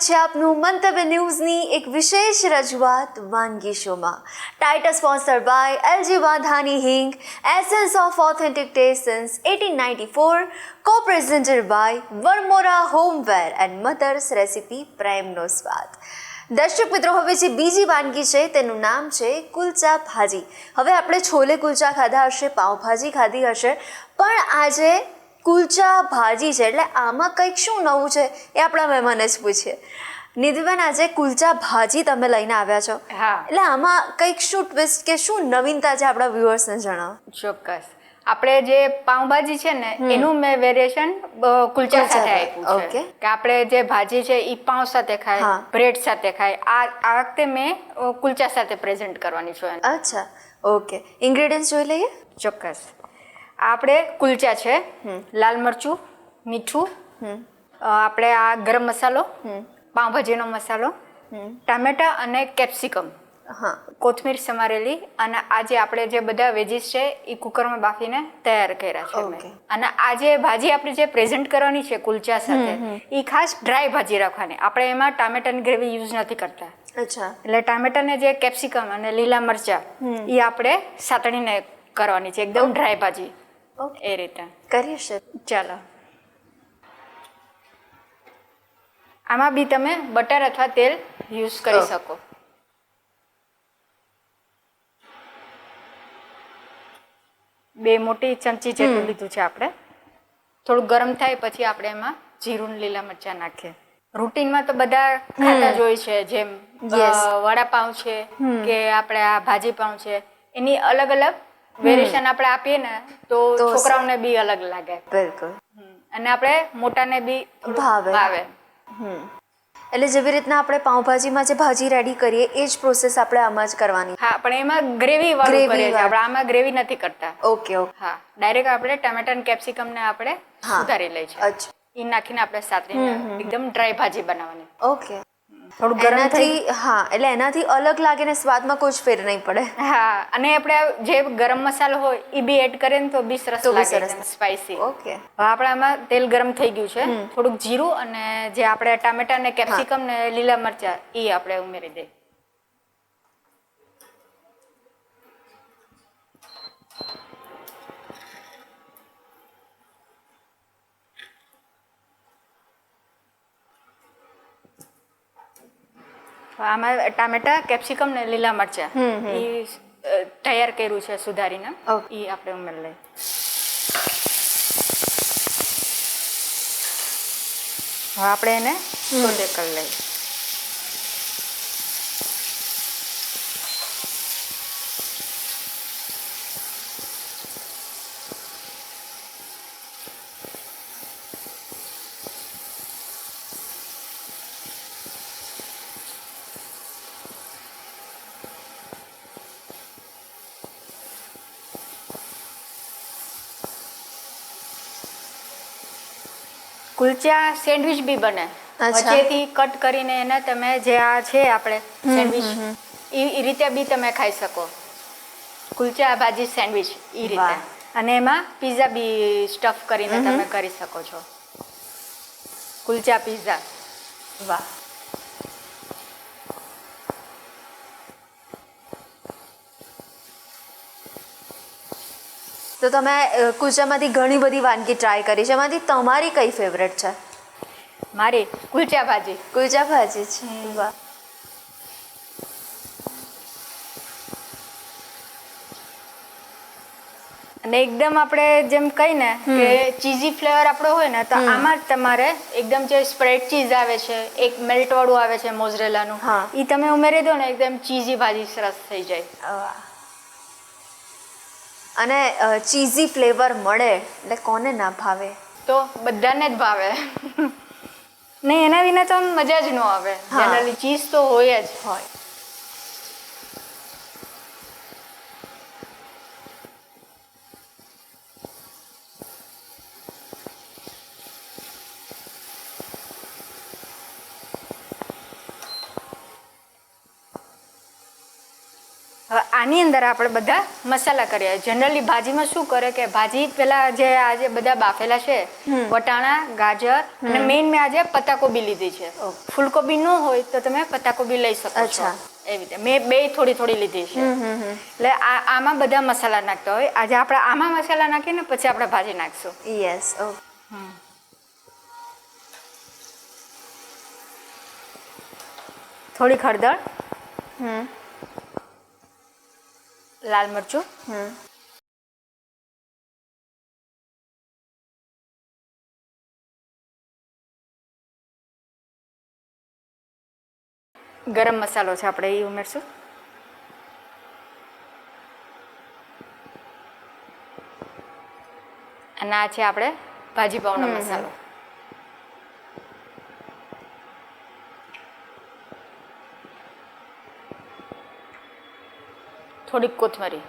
છે આપનું મંતવ્ય ન્યૂઝની એક વિશેષ રજૂઆત વાનગી શોમાં. Title sponsored by LG Bandhani Hing, essence of authentic taste since 1894, co-presented by Varmora homeware and Mother's Recipe પ્રેમનો સ્વાદ. દર્શક મિત્રો, હવે જે બીજી વાનગી છે તેનું નામ છે કુલચા ભાજી. હવે આપણે છોલે કુલચા ખાધા હશે, પાઉંભાજી ખાધી હશે, પણ આજે કુલચા ભાજી છે, એટલે આમાં કંઈક શું નવું છે એ આપણા મહેમાને જ પૂછીએ. નિધિબેન, આજે કુલચા ભાજી તમે લઈને આવ્યા છો, એટલે આમાં કંઈક શું ટ્વિસ્ટ કે શું નવીનતા છે આપણા વ્યુઅર્સને જણાવો. ચોક્કસ. આપણે જે પાઉંભાજી છે ને એનું મેં વેરિએશન કુલચા સાથે આપ્યું છે કે આપણે જે ભાજી છે એ પાઉં સાથે ખાય, બ્રેડ સાથે ખાય. આ વખતે મેં કુલચા સાથે પ્રેઝન્ટ કરવાની છું. અચ્છા, ઓકે. ઇન્ગ્રેડિયન્ટ્સ જોઈ લઈએ. ચોક્કસ. આપણે કુલચા છે, લાલ મરચું, મીઠું, આપણે આ ગરમ મસાલો, પાઉંભાજીનો મસાલો, ટામેટા અને કેપ્સિકમ, કોથમીર સમારેલી, અને આજે આપણે જે બધા વેજીસ છે એ કુકરમાં બાફીને તૈયાર કર્યા છે મેં. અને આજે ભાજી આપણે જે પ્રેઝન્ટ કરવાની છે કુલચા સાથે એ ખાસ ડ્રાય ભાજી રાખવાની. આપણે એમાં ટામેટાની ગ્રેવી યુઝ નથી કરતા. અચ્છા. એટલે ટામેટાને જે કેપ્સિકમ અને લીલા મરચા એ આપણે સાતણીને કરવાની છે, એકદમ ડ્રાય ભાજી. એ રીતે કરીએ છે. ચાલો. આમાં બી તમે બટર અથવા તેલ યુઝ કરી શકો. બે મોટી ચમચી જેટલું લીધું છે આપણે. થોડું ગરમ થાય પછી આપણે એમાં જીરું લીલા મરચા નાખીએ. રૂટીનમાં તો બધા ખાતા જ હોય છે, જેમ વડાપાઉં છે કે આપણે આ ભાજી પાઉં છે, એની અલગ અલગ વેરિએશન આપણે આપીએ ને તો છોકરાઓને બી અલગ લાગે. બિલકુલ. અને આપણે મોટાને બી ભાવે. એટલે જેવી રીતના આપણે પાઉંભાજીમાં જે ભાજી રેડી કરીએ એ જ પ્રોસેસ આપણે આમાં જ કરવાની. હા, પણ એમાં ગ્રેવી વાળું કરીએ છીએ આપણે, આમાં ગ્રેવી નથી કરતા. Okay okay. હા, ડાયરેક્ટ આપણે ટમેટા અને કેપ્સિકમ ને આપણે સુધારી લઈએ છીએ. અચ્છા. એ નાખીને આપણે સાતરીને એકદમ ડ્રાય ભાજી બનાવવાની. ઓકે. થોડું ગરમ થઈ. હા, એટલે એનાથી અલગ લાગે ને સ્વાદમાં કોઈ જ ફેર નહીં પડે. હા, અને આપણે જે ગરમ મસાલો હોય એ બી એડ કરીએ ને તો બી સરસ લાગે, સ્પાઈસી. ઓકે. હવે આપણે આમાં તેલ ગરમ થઈ ગયું છે, થોડુંક જીરું અને જે આપણે ટામેટા ને કેપ્સિકમ ને લીલા મરચા એ આપણે ઉમેરી દઈએ. આમાં ટામેટા, કેપ્સિકમ ને લીલા મરચા એ તૈયાર કર્યું છે સુધારીને, એ આપણે ઉમેરી લઈએ. હવે આપણે એને સોતે કરી લઈએ. કુલચા સેન્ડવિચ બી બને, વચ્ચેથી કટ કરીને એને તમે જે આ છે આપણે સેન્ડવિચ એ રીતે બી તમે ખાઈ શકો. કુલચા ભાજી સેન્ડવિચ એ રીતે. અને એમાં પીઝા બી સ્ટફ કરીને તમે કરી શકો છો. કુલચા પીઝા. વાહ. તો તમે કુલચામાંથી ઘણી બધી વાનગી ટ્રાય કરી છે, એમાંથી તમારી કઈ ફેવરેટ છે? મારી કુલચા ભાજી. કુલચા ભાજી છે. વાહ. અને એકદમ આપણે જેમ કહી ને કે ચીઝી ફ્લેવર આપણો હોય ને, તો આમાં જ તમારે એકદમ જે સ્પ્રેડ ચીઝ આવે છે, એક મેલ્ટ વાળું આવે છે મોઝરેલાનું, એ તમે ઉમેરી દો ને એકદમ ચીઝી ભાજી સરસ થઈ જાય. અને ચીઝી ફ્લેવર મળે એટલે કોને ના ભાવે? તો બધાને જ ભાવે. નહીં, એના વિના તો મજા જ ન આવે. જનરલી ચીઝ તો હોય જ હોય. હવે આની અંદર આપણે બધા મસાલા કરીએ. જનરલી ભાજીમાં શું કરે કે ભાજી પેલા જે આજે બધા બાફેલા છે વટાણા, ગાજર અને મેઇન મેં આજે પત્તાકોબી લીધી છે. ફૂલકોબી ન હોય તો તમે પત્તાકોબી લઈ શકો છો. એવી રીતે મેં બે થોડી થોડી લીધી છે. એટલે આમાં બધા મસાલા નાખતા હોય. આજે આપણે આમાં મસાલા નાખીને પછી આપણે ભાજી નાખશું. યસ. થોડીક હળદર, લાલ મરચું, ગરમ મસાલો છે આપણે એ ઉમેરશું. અને આ છે આપણે ભાજી પાવનો મસાલો. થોડીક કોથમરી.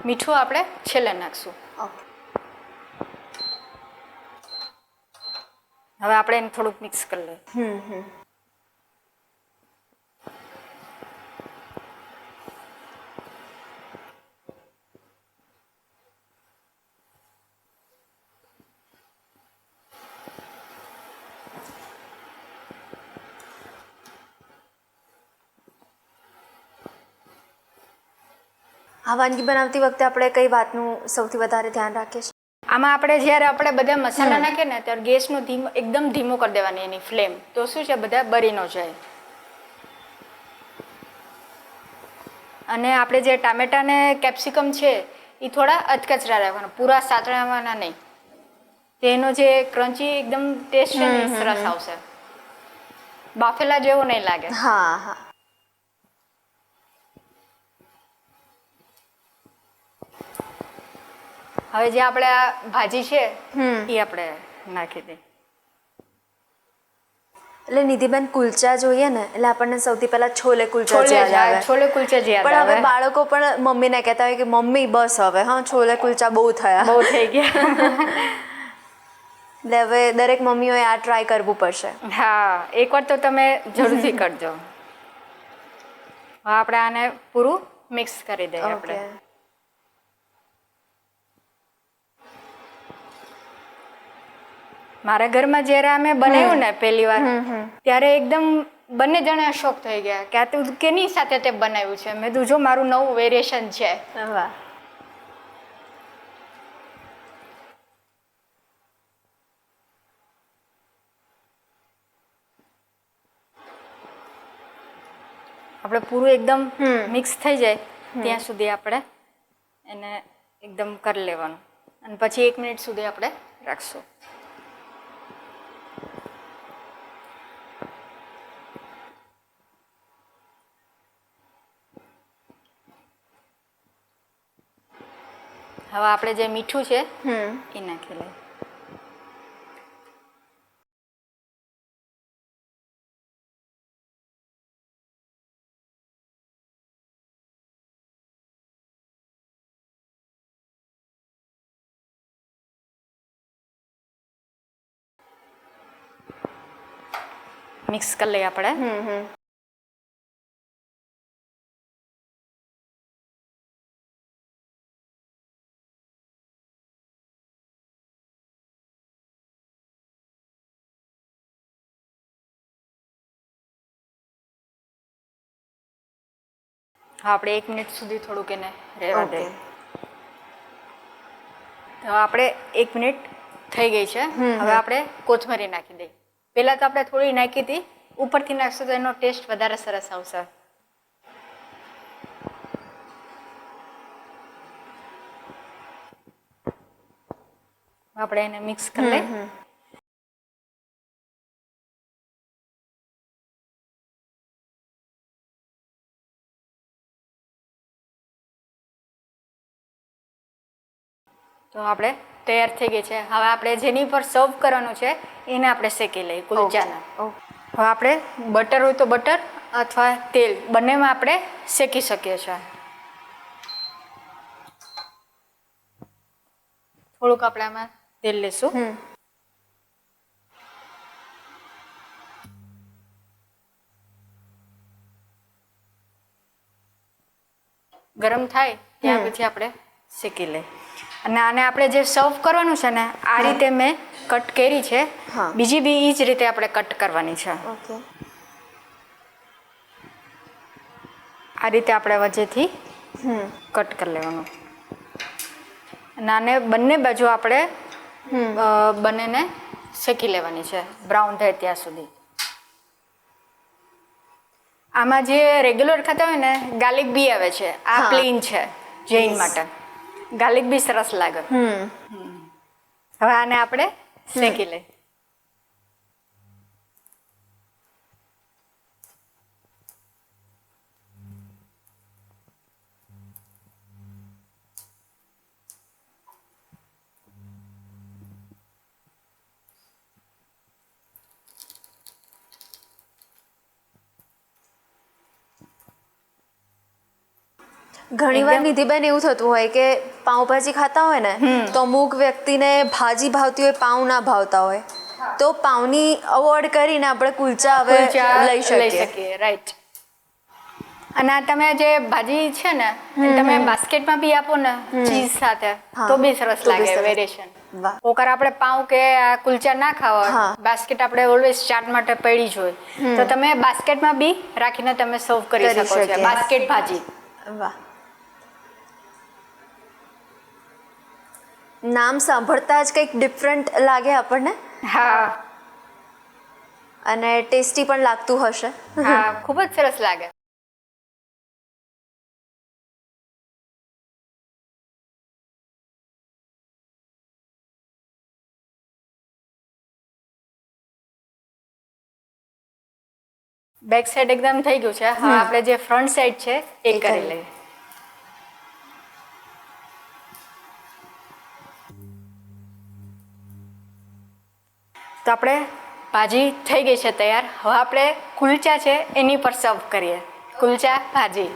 મીઠું આપણે છેલ્લે નાખશું. હવે આપણે એને થોડુંક મિક્સ કરી લઈએ. આ વાનગી બનાવતી વખતે આપણે કઈ વાતનું સૌથી વધારે ધ્યાન રાખીએ છીએ? આમાં આપણે જ્યારે આપણે બધા મસાલા નાખીએ ને ત્યારે ગેસનો એકદમ ધીમો કરી દેવાની એની ફ્લેમ. તો શું છે બધા બળી ન જાય. અને આપણે જે ટામેટા ને કેપ્સિકમ છે એ થોડા અધકચરા રાખવાના, પૂરા સાતળાવાના નહીં. તેનો જે ક્રન્ચી એકદમ ટેસ્ટ છે ને સરસ આવશે. બાફેલા જેવો નહીં લાગે. હા. હવે જે આપણે આ ભાજી છે એ આપણે નાખી દઈએ. એટલે નિધિબેન કુલચા જોઈએ ને એટલે આપણને સૌથી પહેલા છોલે કુલચા યાદ આવે. છોલે કુલચા યાદ પણ આવે. હવે બાળકો પણ મમ્મીને કહેતા હોય કે મમ્મી બસ હવે છોલે કુલચા બહુ થયા. બહુ થઈ ગયા. એટલે હવે દરેક મમ્મીઓએ આ ટ્રાય કરવું પડશે. હા, એકવાર તો તમે જરૂરથી કરજો. આપણે આને પૂરું મિક્સ કરી દઈએ આપણે. મારા ઘરમાં જ્યારે અમે બનાવ્યું ને પહેલી વાર ત્યારે એકદમ બંને જણા શોક થઈ ગયા કે આ તું કેની સાથે તે બનાવ્યું છે. મેં કીધું જો મારું નવું વેરિએશન છે. વાહ. આપણે પૂરું એકદમ મિક્સ થઈ જાય ત્યાં સુધી આપણે એને એકદમ કરી લેવાનું અને પછી 1 મિનિટ સુધી આપણે રાખશું. હવે આપણે જે મીઠું છે એ નાખી લઈએ. મિક્સ કરી લઈએ આપણે. હા, આપણે 1 મિનિટ સુધી થોડુંક એને રહેવા દઈએ. તો આપણે 1 મિનિટ થઈ ગઈ છે. હવે આપણે કોથમરી નાખી દઈએ. પહેલા તો આપણે થોડી નાખી હતી, ઉપરથી નાખશું તો એનો ટેસ્ટ વધારે સરસ આવશે. આપણે એને મિક્સ કરી લઈએ. તો આપણે તૈયાર થઈ ગઈ છે. હવે આપણે જેની પર સર્વ કરવાનું છે એને આપણે શેકી લઈએ કુલચાના. હવે આપણે બટર હોય તો બટર અથવા તેલ બંનેમાં આપણે શેકી શકીએ છીએ. થોડુંક આપણે આમાં તેલ લેશું. ગરમ થાય ત્યાં પછી આપણે શેકી લઈએ. અને આને આપણે જે સર્વ કરવાનું છે ને આ રીતે મેં કટ કરી છે. બીજી બી એ જ રીતે આપણે કટ કરવાની છે. ઓકે, આ રીતે આપણે વચ્ચેથી કટ કરી લેવાનું. અને આને બંને બાજુ આપણે બંનેને શેકી લેવાની છે બ્રાઉન થાય ત્યાં સુધી. આમાં જે રેગ્યુલર ખાતા હોય ને ગાર્લિક બી આવે છે. આ પ્લેન છે જૈન માટે. ગાર્લિક બી સરસ લાગે. હવે આને આપણે શેકી લઈએ. ઘણીવાર નિધિબેન એવું થતું હોય કે પાઉંભાજી ખાતા હોય ને તો અમુક વ્યક્તિને ભાજી ભાવતી હોય, પાઉં ના ભાવતા હોય, તો પાઉંની અવોઇડ કરીને આપણે કુલચા હવે લઈ શકીએ. રાઈટ. અને આ તમે જે ભાજી છે ને એ તમે બાસ્કેટમાં બી આપો ને ચીઝ સાથે તો બી સરસ લાગે. વેરિએશન. ઓકર આપણે પાઉં કે કુલચા ના ખાવા બાસ્કેટ આપણે ઓલવેઝ ચાટ માટે પડી જ હોય તો તમે બાસ્કેટમાં બી રાખીને તમે સર્વ કરી શકો છો. બાસ્કેટ ભાજી. વાહ, નામ સાંભળતા જ કંઈક ડિફરન્ટ લાગે આપણને. હા. અને ટેસ્ટી પણ લાગતું હશે. હા, ખૂબ જ સરસ લાગે. બેક સાઈડ એકદમ થઈ ગયું છે. હવે આપણે જે ફ્રન્ટ સાઈડ છે એ કરી લઈએ. તો આપણે ભાજી થઈ ગઈ છે તૈયાર. હવે આપણે કુલચા છે એની પર સર્વ કરીએ. કુલચા ભાજી.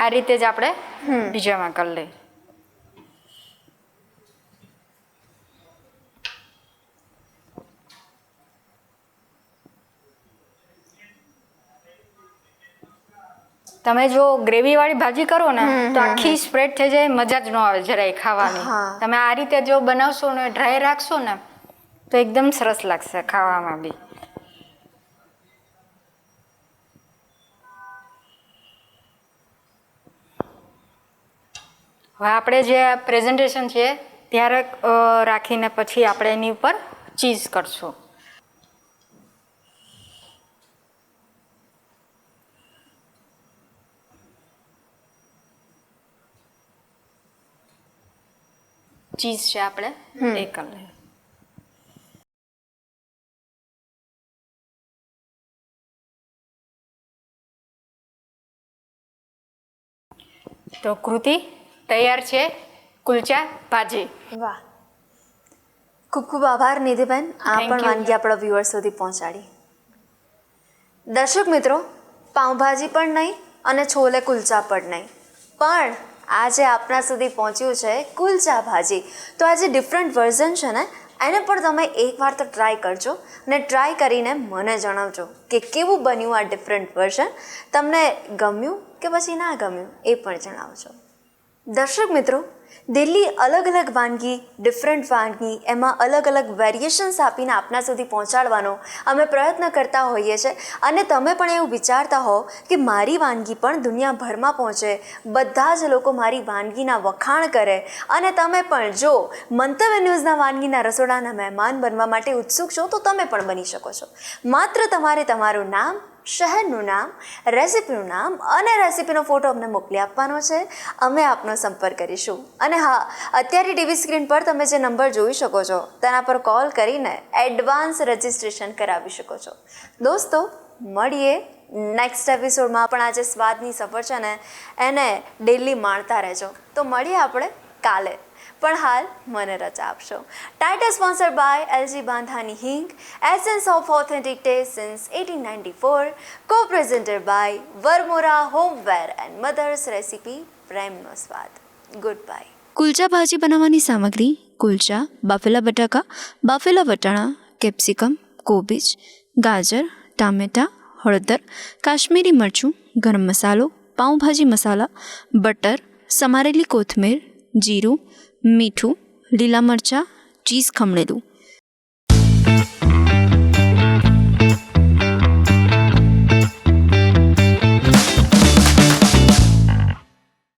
આ રીતે જ આપણે બીજામાં કરી લઈએ. તમે જો ગ્રેવી વાળી ભાજી કરો ને તો આખી સ્પ્રેડ થઈ જાય, મજા જ ન આવે જરાય ખાવાની. તમે આ રીતે જો બનાવશો ને ડ્રાય રાખશો ને તો એકદમ સરસ લાગશે ખાવામાં બી. હવે આપણે જે પ્રેઝન્ટેશન છે ત્યારે રાખીને પછી આપણે એની ઉપર ચીઝ કરશું. ચીઝ છે આપણે એ કરી લઈએ. તો કૃતિ તૈયાર છે કુલચા ભાજી. વાહ, ખૂબ ખૂબ આભાર નિધિબેન આ પણ વાનગી આપણા વ્યુઅર્સ સુધી પહોંચાડી. દર્શક મિત્રો, પાઉંભાજી પણ નહીં અને છોલે કુલચા પણ નહીં, પણ આજે આપણા સુધી પહોંચ્યું છે કુલચા ભાજી. તો આ જે ડિફરન્ટ વર્ઝન છે ને એને પણ તમે એકવાર તો ટ્રાય કરજો ને ટ્રાય કરીને મને જણાવજો કે કેવું બન્યું આ ડિફરન્ટ વર્ઝન. તમને ગમ્યું કે પછી ના ગમ્યું એ પણ જણાવજો. દર્શક મિત્રો, દિલ્હી અલગ અલગ વાનગી, ડિફરન્ટ વાનગી, એમાં અલગ અલગ વેરિએશન્સ આપીને આપના સુધી પહોંચાડવાનો અમે પ્રયત્ન કરતા હોઈએ છીએ. અને તમે પણ એવું વિચારતા હો કે મારી વાનગી પણ દુનિયાભરમાં પહોંચે, બધા જ લોકો મારી વાનગીના વખાણ કરે, અને તમે પણ જો મંતવ્ય ન્યૂઝના વાનગીના રસોડાના મહેમાન બનવા માટે ઉત્સુક છો તો તમે પણ બની શકો છો. માત્ર તમારે તમારું નામ, શહેરનું નામ, રેસિપીનું નામ અને રેસિપીનો ફોટો અમને મોકલી આપવાનો છે. અમે આપનો સંપર્ક કરીશું. અને હા, અત્યારે ટીવી સ્ક્રીન પર તમે જે નંબર જોઈ શકો છો તેના પર કોલ કરીને એડવાન્સ રજિસ્ટ્રેશન કરાવી શકો છો. દોસ્તો, મળીએ નેક્સ્ટ એપિસોડમાં. પણ આજે સ્વાદની સફર છે ને એને ડેલી માણતા રહેજો. તો મળીએ આપણે કાલે. પણ હાલ મને રજા આપશો. Title sponsored by LG Bandhani Hing, essence of authentic taste since 1894, co-presented by Varmora homeware and Mother's Recipe, પ્રેમનો સ્વાદ. Good bye. કુલચા ભાજી બનાવવાની સામગ્રી: કુલચા, બાફેલા બટાકા, બાફેલા વટાણા, કેપ્સિકમ, કોબીજ, ગાજર, ટામેટાં, હળદર, કાશ્મીરી મરચું, ગરમ મસાલો, પાઉંભાજી મસાલા, બટર, સમારેલી કોથમીર, જીરું, મીઠું, લીલા મરચાં, ચીઝ ખમણેલું.